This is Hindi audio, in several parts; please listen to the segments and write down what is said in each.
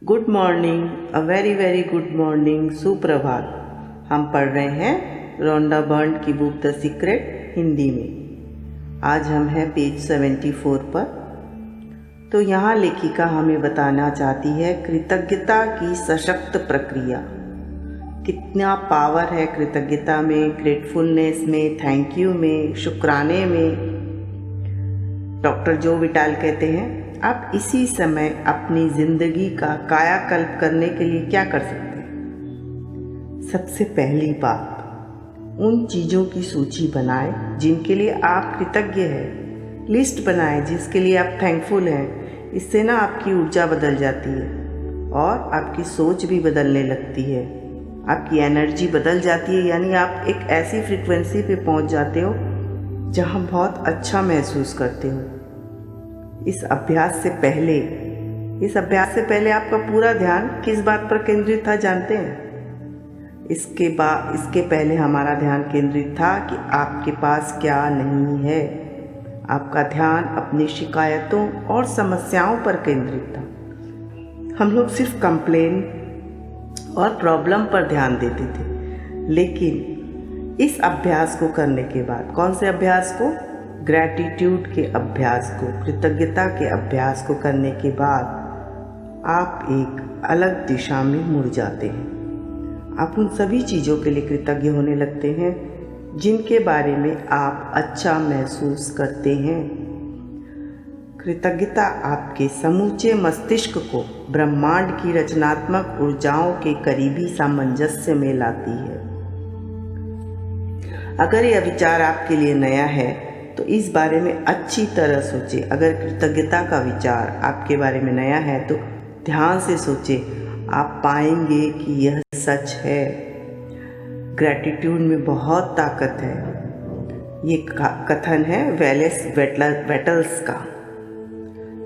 Good morning, a very very good morning, सुप्रभात। हम पढ़ रहे हैं रोंडा बर्न की बुक द सीक्रेट हिंदी में। आज हम हैं पेज 74 पर। तो यहाँ लेखिका हमें बताना चाहती है कृतज्ञता की सशक्त प्रक्रिया। कितना पावर है कृतज्ञता में, ग्रेटफुलनेस में, थैंक यू में, शुक्राने में। डॉक्टर जो विटाल कहते हैं आप इसी समय अपनी जिंदगी का कायाकल्प करने के लिए क्या कर सकते हैं। सबसे पहली बात, उन चीज़ों की सूची बनाएं जिनके लिए आप कृतज्ञ हैं। लिस्ट बनाएं जिसके लिए आप थैंकफुल हैं। इससे ना आपकी ऊर्जा बदल जाती है और आपकी सोच भी बदलने लगती है, आपकी एनर्जी बदल जाती है। यानी आप एक ऐसी फ्रीक्वेंसी पे पहुंच जाते हो जहां बहुत अच्छा महसूस करते हो। इस अभ्यास से पहले आपका पूरा ध्यान किस बात पर केंद्रित था जानते हैं? इसके पहले हमारा ध्यान केंद्रित था कि आपके पास क्या नहीं है। आपका ध्यान अपनी शिकायतों और समस्याओं पर केंद्रित था। हम लोग सिर्फ कंप्लेन और प्रॉब्लम पर ध्यान देते थे। लेकिन इस अभ्यास को करने के बाद, कौन से अभ्यास को? ग्रैटिट्यूड के अभ्यास को, कृतज्ञता के अभ्यास को करने के बाद आप एक अलग दिशा में मुड़ जाते हैं। आप उन सभी चीज़ों के लिए कृतज्ञ होने लगते हैं जिनके बारे में आप अच्छा महसूस करते हैं। कृतज्ञता आपके समूचे मस्तिष्क को ब्रह्मांड की रचनात्मक ऊर्जाओं के करीबी सामंजस्य में लाती है। अगर यह विचार आपके लिए नया है तो इस बारे में अच्छी तरह सोचें। अगर कृतज्ञता का विचार आपके बारे में नया है तो ध्यान से सोचें। आप पाएंगे कि यह सच है। ग्रैटिट्यूड में बहुत ताकत है। ये कथन है वेलेस वेटल्स का।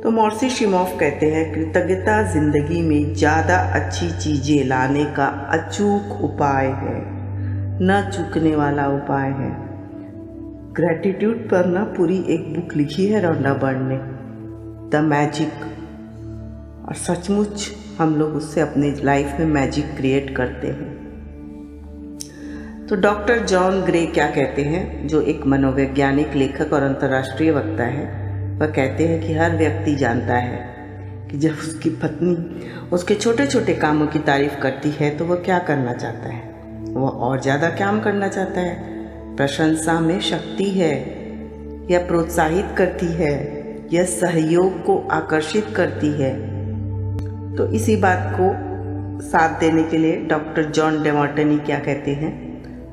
तो मॉर्सी शिमोफ कहते हैं कृतज्ञता जिंदगी में ज़्यादा अच्छी चीज़ें लाने का अचूक उपाय है, न चूकने वाला उपाय है। ग्रैटिट्यूड पर ना पूरी एक बुक लिखी है रोंडा बर्न ने, द मैजिक। और सचमुच हम लोग उससे अपने लाइफ में मैजिक क्रिएट करते हैं। तो डॉक्टर जॉन ग्रे क्या कहते हैं, जो एक मनोवैज्ञानिक, लेखक और अंतर्राष्ट्रीय वक्ता है, वह कहते हैं कि हर व्यक्ति जानता है कि जब उसकी पत्नी उसके छोटे छोटे कामों की तारीफ करती है तो वह क्या करना चाहता है। वह और ज़्यादा काम करना चाहता है। प्रशंसा में शक्ति है, यह प्रोत्साहित करती है, यह सहयोग को आकर्षित करती है। तो इसी बात को साथ देने के लिए डॉक्टर जॉन डेमर्टनी क्या कहते हैं,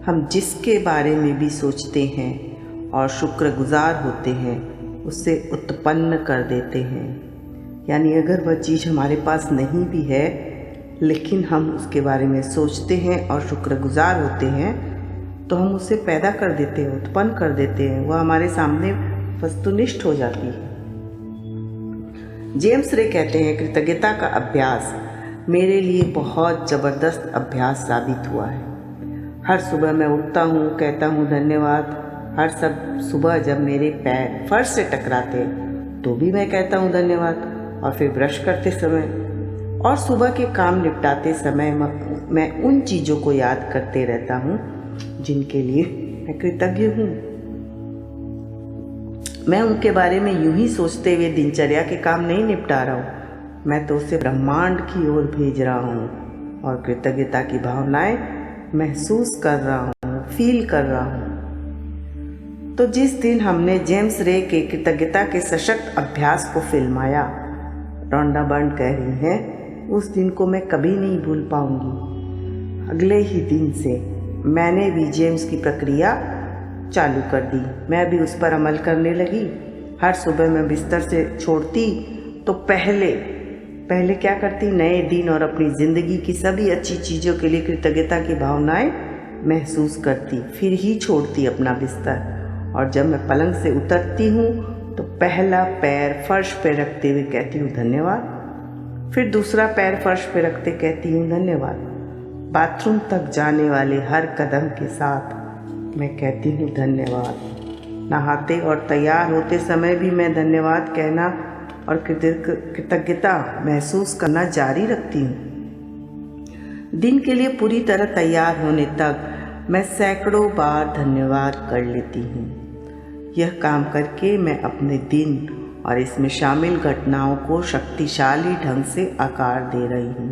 हम जिसके बारे में भी सोचते हैं और शुक्रगुजार होते हैं उससे उत्पन्न कर देते हैं। यानी अगर वह चीज़ हमारे पास नहीं भी है लेकिन हम उसके बारे में सोचते हैं और शुक्रगुजार होते हैं तो हम उसे पैदा कर देते हैं, उत्पन्न कर देते हैं। वह हमारे सामने वस्तुनिष्ठ हो जाती है। जेम्स रे कहते हैं कृतज्ञता का अभ्यास मेरे लिए बहुत ज़बरदस्त अभ्यास साबित हुआ है। हर सुबह मैं उठता हूँ, कहता हूँ धन्यवाद। हर सुबह जब मेरे पैर फर्श से टकराते तो भी मैं कहता हूँ धन्यवाद। और फिर ब्रश करते समय और सुबह के काम निपटाते समय मैं उन चीज़ों को याद करते रहता हूँ जिनके लिए मैं कृतज्ञ हूँ। मैं उनके बारे में यूं ही सोचते हुए दिनचर्या के काम नहीं निपटा रहा हूँ, मैं तो उसे ब्रह्मांड की ओर भेज रहा हूँ और कृतज्ञता की भावनाएं महसूस कर रहा हूँ, फील कर रहा हूँ। तो जिस दिन हमने जेम्स रे के कृतज्ञता के सशक्त अभ्यास को फिल्माया, रोंडा बर्न कह रही हैं, उस दिन को मैं कभी नहीं भूल पाऊंगी। अगले ही दिन से मैंने भी जेम्स की प्रक्रिया चालू कर दी। मैं भी उस पर अमल करने लगी। हर सुबह मैं बिस्तर से छोड़ती तो पहले क्या करती, नए दिन और अपनी ज़िंदगी की सभी अच्छी चीज़ों के लिए कृतज्ञता की भावनाएं महसूस करती, फिर ही छोड़ती अपना बिस्तर। और जब मैं पलंग से उतरती हूँ तो पहला पैर फर्श पे रखते हुए कहती हूँ धन्यवाद। फिर दूसरा पैर फर्श पे रखते कहती हूँ धन्यवाद। बाथरूम तक जाने वाले हर कदम के साथ मैं कहती हूँ धन्यवाद। नहाते और तैयार होते समय भी मैं धन्यवाद कहना और कृतज्ञता महसूस करना जारी रखती हूँ। दिन के लिए पूरी तरह तैयार होने तक मैं सैकड़ों बार धन्यवाद कर लेती हूँ। यह काम करके मैं अपने दिन और इसमें शामिल घटनाओं को शक्तिशाली ढंग से आकार दे रही हूँ।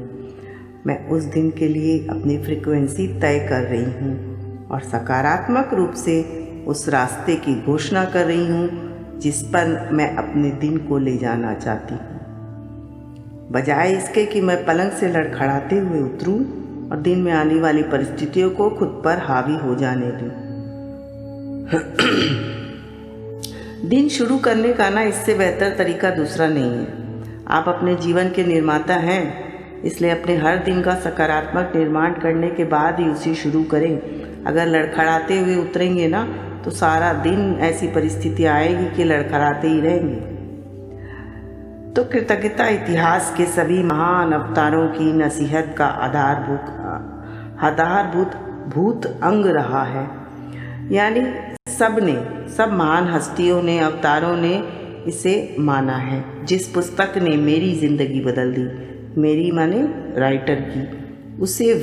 मैं उस दिन के लिए अपनी फ्रीक्वेंसी तय कर रही हूँ और सकारात्मक रूप से उस रास्ते की घोषणा कर रही हूँ जिस पर मैं अपने दिन को ले जाना चाहती हूँ। बजाय इसके कि मैं पलंग से लड़खड़ाते हुए उतरूँ और दिन में आने वाली परिस्थितियों को खुद पर हावी हो जाने दूँ। दिन शुरू करने का ना इससे बेहतर तरीका दूसरा नहीं है। आप अपने जीवन के निर्माता हैं, इसलिए अपने हर दिन का सकारात्मक निर्माण करने के बाद ही उसे शुरू करें। अगर लड़खड़ाते हुए उतरेंगे ना तो सारा दिन ऐसी परिस्थिति आएगी कि लड़खड़ाते ही रहेंगे। तो कृतज्ञता इतिहास के सभी महान अवतारों की नसीहत का आधारभूत अंग रहा है। यानी सब महान हस्तियों ने, अवतारों ने इसे माना है। जिस पुस्तक ने मेरी जिंदगी बदल दी, मेरी माने राइटर की, उसे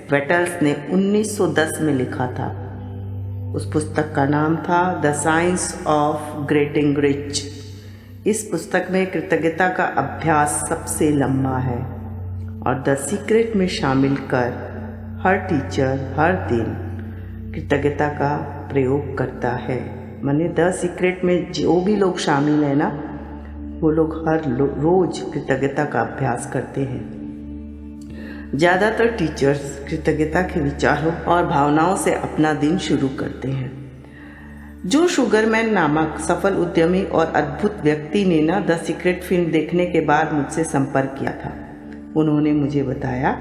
वेटल्स ने 1910 में लिखा था। उस पुस्तक का नाम था the science of getting rich. इस पुस्तक में कृतज्ञता का अभ्यास सबसे लंबा है और द सीक्रेट में शामिल कर हर टीचर हर दिन कृतज्ञता का प्रयोग करता है। माने द सीक्रेट में जो भी लोग शामिल हैं ना, वो लोग हर रोज कृतज्ञता का अभ्यास करते हैं। ज़्यादातर टीचर्स कृतज्ञता के विचारों और भावनाओं से अपना दिन शुरू करते हैं। जो शुगरमैन नामक सफल उद्यमी और अद्भुत व्यक्ति ने ना द सीक्रेट फिल्म देखने के बाद मुझसे संपर्क किया था, उन्होंने मुझे बताया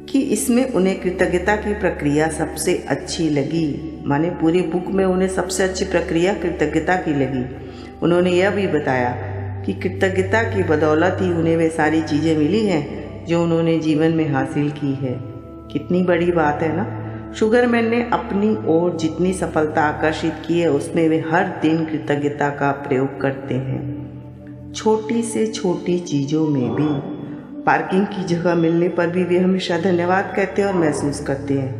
कि इसमें उन्हें कृतज्ञता की प्रक्रिया सबसे अच्छी लगी। माने पूरी बुक में उन्हें सबसे अच्छी प्रक्रिया कृतज्ञता की लगी। उन्होंने यह भी बताया कि कृतज्ञता की बदौलत ही उन्हें वे सारी चीज़ें मिली हैं जो उन्होंने जीवन में हासिल की है। कितनी बड़ी बात है ना। शुगरमैन ने अपनी ओर जितनी सफलता आकर्षित की है उसमें वे हर दिन कृतज्ञता का प्रयोग करते हैं। छोटी से छोटी चीज़ों में भी, पार्किंग की जगह मिलने पर भी वे हमेशा धन्यवाद कहते हैं और महसूस करते हैं।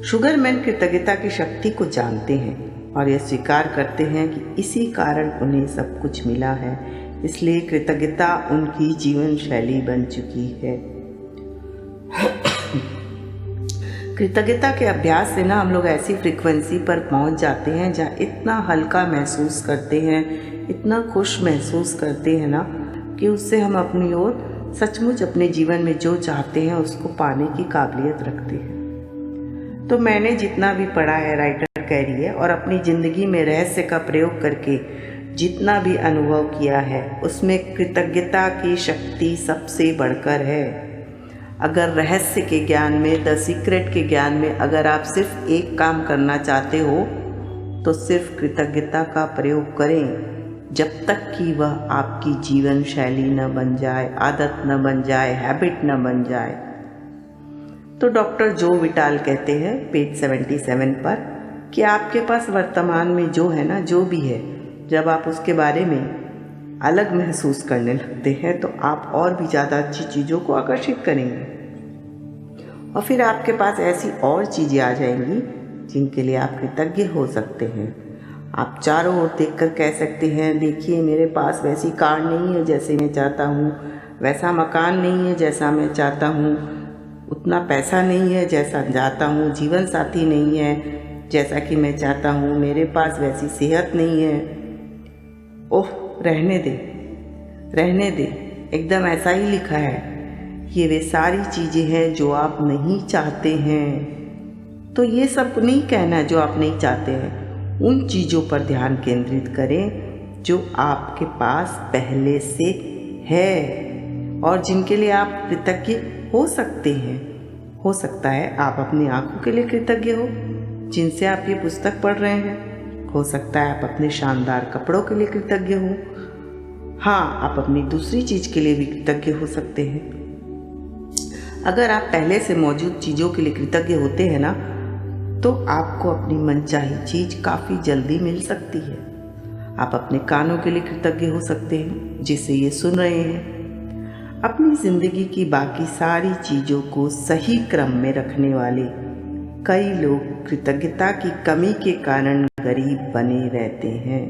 शुगरमैन कृतज्ञता की शक्ति को जानते हैं और यह स्वीकार करते हैं कि इसी कारण उन्हें सब कुछ मिला है। इसलिए कृतज्ञता उनकी जीवन शैली बन चुकी है। कृतज्ञता के अभ्यास से ना हम लोग ऐसी फ्रीक्वेंसी पर पहुंच जाते हैं जहाँ इतना हल्का महसूस करते हैं, इतना खुश महसूस करते हैं ना कि उससे हम अपनी ओर सचमुच अपने जीवन में जो चाहते हैं उसको पाने की काबिलियत रखते हैं। तो मैंने जितना भी पढ़ा है, राइटर कह रही है, और अपनी ज़िंदगी में रहस्य का प्रयोग करके जितना भी अनुभव किया है उसमें कृतज्ञता की शक्ति सबसे बढ़कर है। अगर रहस्य के ज्ञान में, द सीक्रेट के ज्ञान में अगर आप सिर्फ एक काम करना चाहते हो तो सिर्फ कृतज्ञता का प्रयोग करें, जब तक कि वह आपकी जीवन शैली न बन जाए, आदत न बन जाए, हैबिट न बन जाए। तो डॉक्टर जो विटाल कहते हैं पेज 77 पर कि आपके पास वर्तमान में जो है ना, जो भी है, जब आप उसके बारे में अलग महसूस करने लगते हैं तो आप और भी ज़्यादा अच्छी चीज़ों को आकर्षित करेंगे और फिर आपके पास ऐसी और चीज़ें आ जाएंगी जिनके लिए आप कृतज्ञ हो सकते हैं। आप चारों ओर देखकर कह सकते हैं, देखिए मेरे पास वैसी कार नहीं है जैसे मैं चाहता हूँ, वैसा मकान नहीं है जैसा मैं चाहता हूँ, उतना पैसा नहीं है जैसा चाहता हूँ, जीवन साथी नहीं है जैसा कि मैं चाहता हूँ, मेरे पास वैसी सेहत नहीं है। ओह, रहने दे, एकदम ऐसा ही लिखा है। ये वे सारी चीज़ें हैं जो आप नहीं चाहते हैं। तो ये सब नहीं कहना है जो आप नहीं चाहते हैं, उन चीज़ों पर ध्यान केंद्रित करें जो आपके पास पहले से है और जिनके लिए आप कृतज्ञ हो सकते हैं। हो सकता है आप अपनी आंखों के लिए कृतज्ञ हो जिनसे आप ये पुस्तक पढ़ रहे हैं। हो सकता है आप अपने शानदार कपड़ों के लिए कृतज्ञ हो। हाँ, आप अपनी दूसरी चीज़ के लिए भी कृतज्ञ हो सकते हैं। अगर आप पहले से मौजूद चीज़ों के लिए कृतज्ञ होते हैं ना, तो आपको अपनी मनचाही चीज़ काफ़ी जल्दी मिल सकती है। आप अपने कानों के लिए कृतज्ञ हो सकते हैं जिससे ये सुन रहे हैं। अपनी ज़िंदगी की बाकी सारी चीज़ों को सही क्रम में रखने वाले कई लोग कृतज्ञता की कमी के कारण गरीब बने रहते हैं।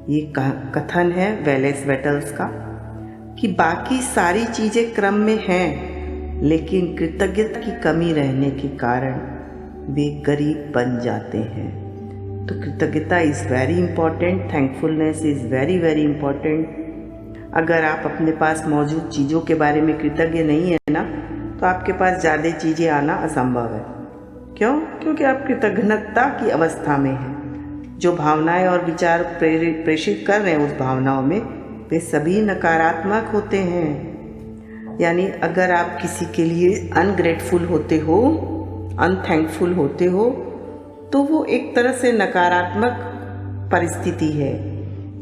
ये कथन है वेलेस वेटल्स का कि बाकी सारी चीज़ें क्रम में हैं, लेकिन कृतज्ञता की कमी रहने के कारण वे गरीब बन जाते हैं। तो कृतज्ञता is very important, thankfulness is very very important. अगर आप अपने पास मौजूद चीज़ों के बारे में कृतज्ञ नहीं है ना, तो आपके पास ज़्यादा चीज़ें आना असंभव है। क्यों? क्योंकि आप कृतज्ञता की अवस्था में हैं। जो भावनाएं और विचार प्रेषित कर रहे हैं उस भावनाओं में, वे सभी नकारात्मक होते हैं। यानी अगर आप किसी के लिए अनग्रेटफुल होते हो, अनथैंकफुल होते हो, तो वो एक तरह से नकारात्मक परिस्थिति है।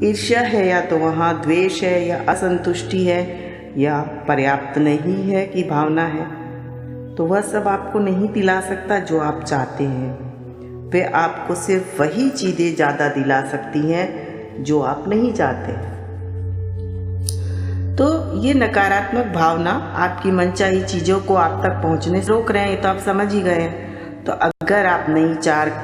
ईर्ष्या है या तो वहाँ द्वेष है या असंतुष्टि है या पर्याप्त नहीं है की भावना है। तो वह सब आपको नहीं दिला सकता जो आप चाहते हैं। वे आपको सिर्फ वही चीज़ें ज़्यादा दिला सकती हैं जो आप नहीं चाहते। तो ये नकारात्मक भावना आपकी मनचाही चीज़ों को आप तक पहुंचने से रोक रहे हैं, ये तो आप समझ ही गए हैं। तो अगर आप नई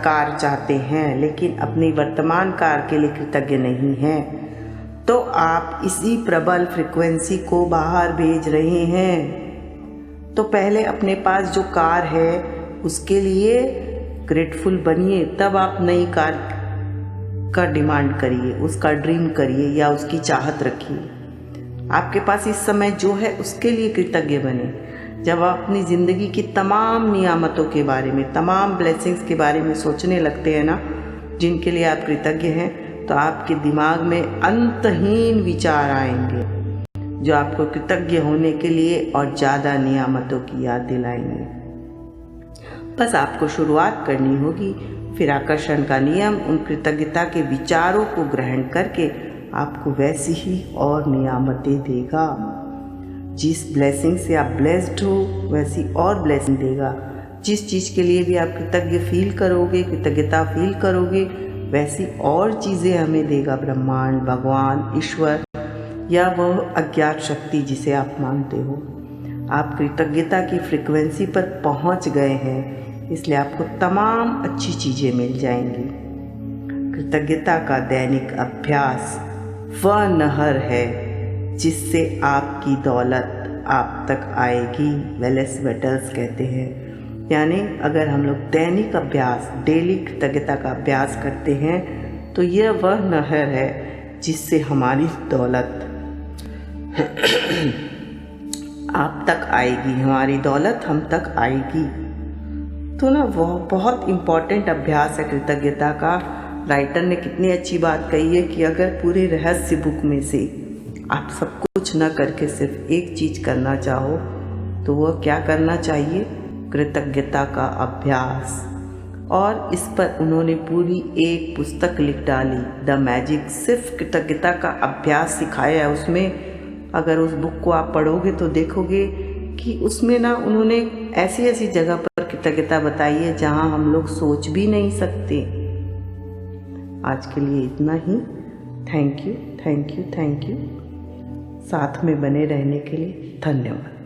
कार चाहते हैं लेकिन अपनी वर्तमान कार के लिए कृतज्ञ नहीं हैं, तो आप इसी प्रबल फ्रिक्वेंसी को बाहर भेज रहे हैं। तो पहले अपने पास जो कार है उसके लिए ग्रेटफुल बनिए, तब आप नई कार का डिमांड करिए, उसका ड्रीम करिए या उसकी चाहत रखिए। आपके पास इस समय जो है उसके लिए कृतज्ञ बने। जब आप अपनी ज़िंदगी की तमाम नियामतों के बारे में, तमाम ब्लेसिंग्स के बारे में सोचने लगते हैं ना, जिनके लिए आप कृतज्ञ हैं, तो आपके दिमाग में अंतहीन विचार आएंगे जो आपको कृतज्ञ होने के लिए और ज़्यादा नियामतों की याद दिलाएंगे। बस आपको शुरुआत करनी होगी, फिर आकर्षण का नियम उन कृतज्ञता के विचारों को ग्रहण करके आपको वैसी ही और नियामतें देगा। जिस ब्लेसिंग से आप ब्लेस्ड हो वैसी और ब्लेसिंग देगा। जिस चीज़ के लिए भी आप कृतज्ञ फील करोगे, कृतज्ञता फील करोगे, वैसी और चीज़ें हमें देगा ब्रह्मांड, भगवान, ईश्वर या वह अज्ञात शक्ति जिसे आप मानते हो। आप कृतज्ञता की फ्रिक्वेंसी पर पहुंच गए हैं, इसलिए आपको तमाम अच्छी चीज़ें मिल जाएंगी। कृतज्ञता का दैनिक अभ्यास वह नहर है जिससे आपकी दौलत आप तक आएगी, वेलेस वेटल्स कहते हैं। यानी अगर हम लोग दैनिक अभ्यास, डेली कृतज्ञता का अभ्यास करते हैं, तो यह वह नहर है जिससे हमारी दौलत आप तक आएगी, हमारी दौलत हम तक आएगी। तो ना वह बहुत इम्पॉर्टेंट अभ्यास है कृतज्ञता का। राइटर ने कितनी अच्छी बात कही है कि अगर पूरे रहस्य बुक में से आप सब कुछ न करके सिर्फ एक चीज़ करना चाहो, तो वह क्या करना चाहिए? कृतज्ञता का अभ्यास। और इस पर उन्होंने पूरी एक पुस्तक लिख डाली, द मैजिक। सिर्फ कृतज्ञता का अभ्यास सिखाया है उसमें। अगर उस बुक को आप पढ़ोगे तो देखोगे कि उसमें ना उन्होंने ऐसी ऐसी जगह पर कृतज्ञता बताई है जहाँ हम लोग सोच भी नहीं सकते। आज के लिए इतना ही। Thank you, thank you, thank you. साथ में बने रहने के लिए धन्यवाद।